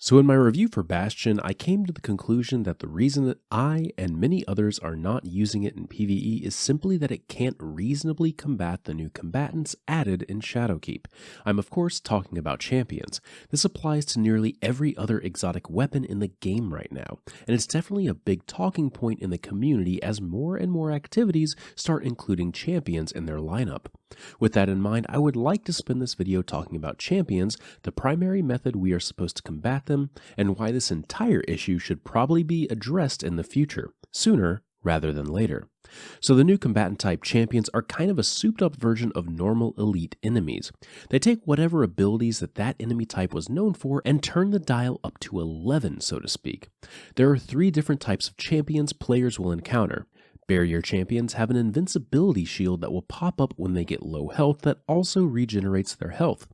So in my review for Bastion, I came to the conclusion that the reason that I and many others are not using it in PvE is simply that it can't reasonably combat the new combatants added in Shadowkeep. I'm of course talking about champions. This applies to nearly every other exotic weapon in the game right now, and it's definitely a big talking point in the community as more and more activities start including champions in their lineup. With that in mind, I would like to spend this video talking about champions, the primary method we are supposed to combat them, and why this entire issue should probably be addressed in the future, sooner rather than later. So the new combatant type champions are kind of a souped up version of normal elite enemies. They take whatever abilities that enemy type was known for and turn the dial up to 11, so to speak. There are 3 different types of champions players will encounter. Barrier champions have an invincibility shield that will pop up when they get low health that also regenerates their health.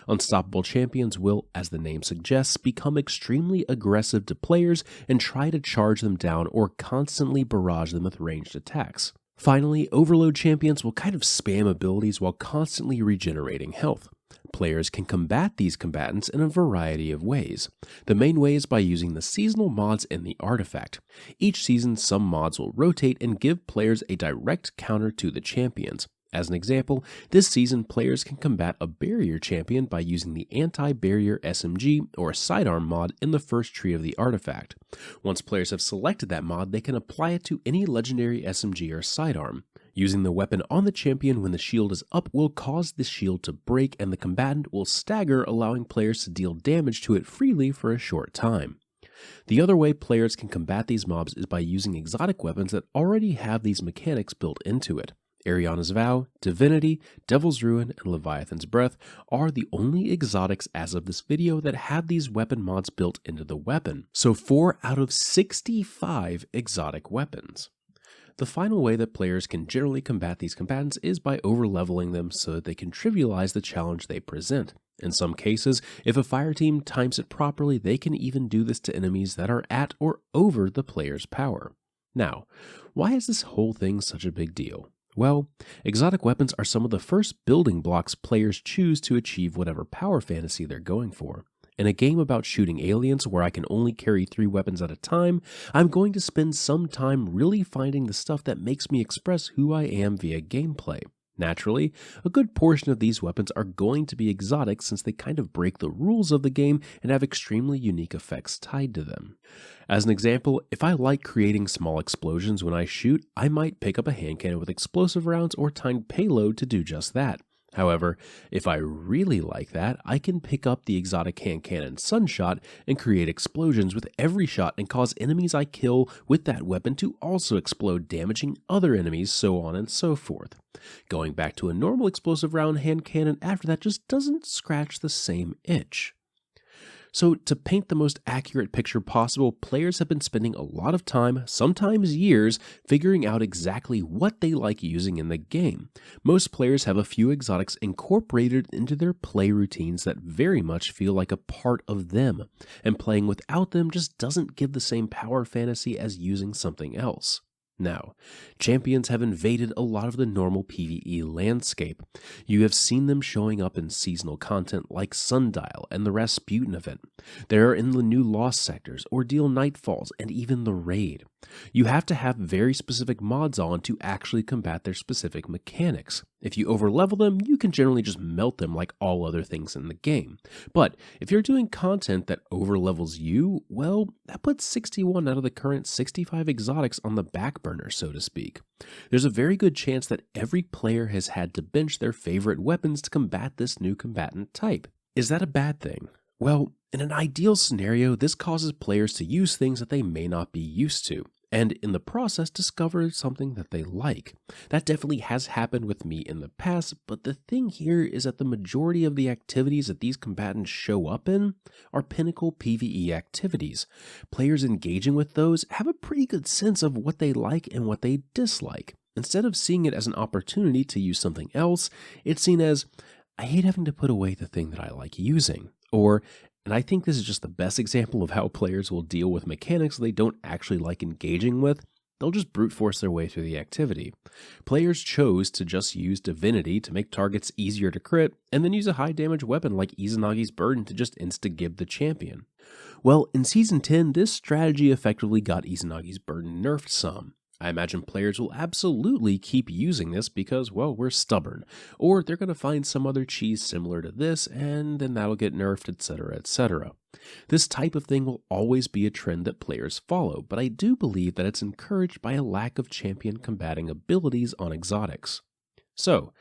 Unstoppable champions will, as the name suggests, become extremely aggressive to players and try to charge them down or constantly barrage them with ranged attacks. Finally, overload champions will kind of spam abilities while constantly regenerating health. Players can combat these combatants in a variety of ways. The main way is by using the seasonal mods in the artifact. Each season, some mods will rotate and give players a direct counter to the champions. As an example, this season players can combat a barrier champion by using the anti-barrier SMG or sidearm mod in the first tree of the artifact. Once players have selected that mod, they can apply it to any legendary SMG or sidearm. Using the weapon on the champion when the shield is up will cause the shield to break and the combatant will stagger, allowing players to deal damage to it freely for a short time. The other way players can combat these mobs is by using exotic weapons that already have these mechanics built into it. Ariana's Vow, Divinity, Devil's Ruin, and Leviathan's Breath are the only exotics as of this video that have these weapon mods built into the weapon. So 4 out of 65 exotic weapons. The final way that players can generally combat these combatants is by overleveling them so that they can trivialize the challenge they present. In some cases, if a fire team times it properly, they can even do this to enemies that are at or over the player's power. Now, why is this whole thing such a big deal? Well, exotic weapons are some of the first building blocks players choose to achieve whatever power fantasy they're going for. In a game about shooting aliens where I can only carry 3 weapons at a time, I'm going to spend some time really finding the stuff that makes me express who I am via gameplay. Naturally, a good portion of these weapons are going to be exotic since they kind of break the rules of the game and have extremely unique effects tied to them. As an example, if I like creating small explosions when I shoot, I might pick up a hand cannon with explosive rounds or timed payload to do just that. However, if I really like that, I can pick up the exotic hand cannon Sunshot and create explosions with every shot and cause enemies I kill with that weapon to also explode, damaging other enemies, so on and so forth. Going back to a normal explosive round hand cannon after that just doesn't scratch the same itch. So to paint the most accurate picture possible, players have been spending a lot of time, sometimes years, figuring out exactly what they like using in the game. Most players have a few exotics incorporated into their play routines that very much feel like a part of them, and playing without them just doesn't give the same power fantasy as using something else. Now, champions have invaded a lot of the normal PvE landscape. You have seen them showing up in seasonal content like Sundial and the Rasputin event. They are in the new Lost sectors, Ordeal Nightfalls, and even the Raid. You have to have very specific mods on to actually combat their specific mechanics. If you overlevel them, you can generally just melt them like all other things in the game. But if you're doing content that overlevels you, well, that puts 61 out of the current 65 exotics on the back burner, so to speak. There's a very good chance that every player has had to bench their favorite weapons to combat this new combatant type. Is that a bad thing? Well, in an ideal scenario, this causes players to use things that they may not be used to, and in the process discover something that they like. That definitely has happened with me in the past, but the thing here is that the majority of the activities that these combatants show up in are pinnacle PvE activities. Players engaging with those have a pretty good sense of what they like and what they dislike. Instead of seeing it as an opportunity to use something else, it's seen as, I hate having to put away the thing that I like using. Or, and I think this is just the best example of how players will deal with mechanics they don't actually like engaging with, they'll just brute force their way through the activity. Players chose to just use Divinity to make targets easier to crit, and then use a high damage weapon like Izanagi's Burden to just insta-gib the champion. Well, in Season 10, this strategy effectively got Izanagi's burden nerfed some. I imagine players will absolutely keep using this because, well, we're stubborn. Or they're going to find some other cheese similar to this, and then that'll get nerfed, etc., etc. This type of thing will always be a trend that players follow, but I do believe that it's encouraged by a lack of champion combating abilities on exotics. So,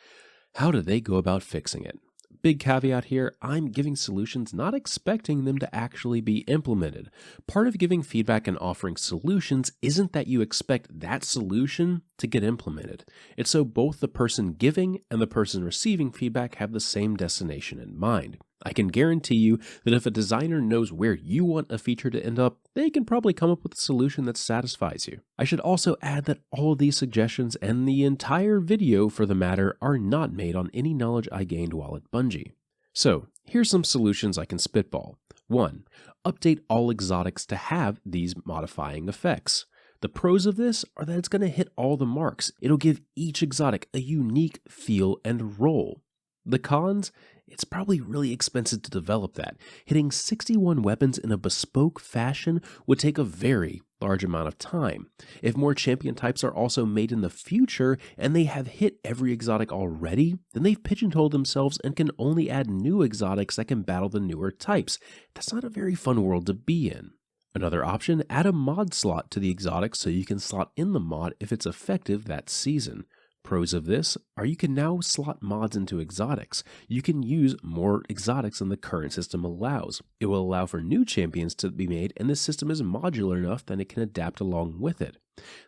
how do they go about fixing it? Big caveat here, I'm giving solutions not expecting them to actually be implemented. Part of giving feedback and offering solutions isn't that you expect that solution to get implemented. It's so both the person giving and the person receiving feedback have the same destination in mind. I can guarantee you that if a designer knows where you want a feature to end up, they can probably come up with a solution that satisfies you. I should also add that all of these suggestions and the entire video for the matter are not made on any knowledge I gained while at Bungie. So, here's some solutions I can spitball. 1. Update all exotics to have these modifying effects. The pros of this are that it's going to hit all the marks. It'll give each exotic a unique feel and role. The cons? It's probably really expensive to develop that. Hitting 61 weapons in a bespoke fashion would take a very large amount of time. If more champion types are also made in the future and they have hit every exotic already, then they've pigeonholed themselves and can only add new exotics that can battle the newer types. That's not a very fun world to be in. Another option, add a mod slot to the exotic so you can slot in the mod if it's effective that season. Pros of this are you can now slot mods into exotics. You can use more exotics than the current system allows. It will allow for new champions to be made, and this system is modular enough that it can adapt along with it.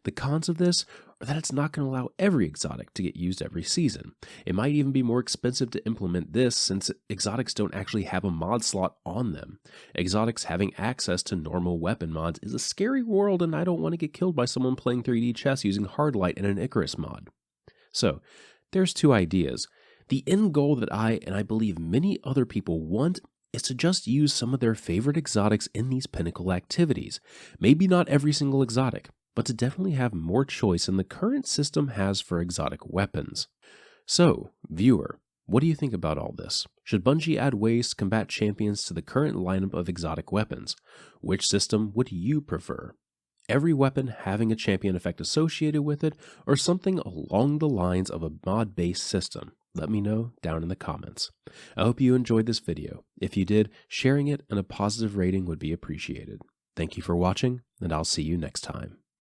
The cons of this are that it's not going to allow every exotic to get used every season. It might even be more expensive to implement this since exotics don't actually have a mod slot on them. Exotics having access to normal weapon mods is a scary world, and I don't want to get killed by someone playing 3D chess using Hardlight and an Icarus mod. So, there's two ideas. The end goal that I believe many other people want is to just use some of their favorite exotics in these pinnacle activities. Maybe not every single exotic, but to definitely have more choice than the current system has for exotic weapons. So, viewer, what do you think about all this? Should Bungie add ways to combat champions to the current lineup of exotic weapons? Which system would you prefer? Every weapon having a champion effect associated with it, or something along the lines of a mod-based system? Let me know down in the comments. I hope you enjoyed this video. If you did, sharing it and a positive rating would be appreciated. Thank you for watching, and I'll see you next time.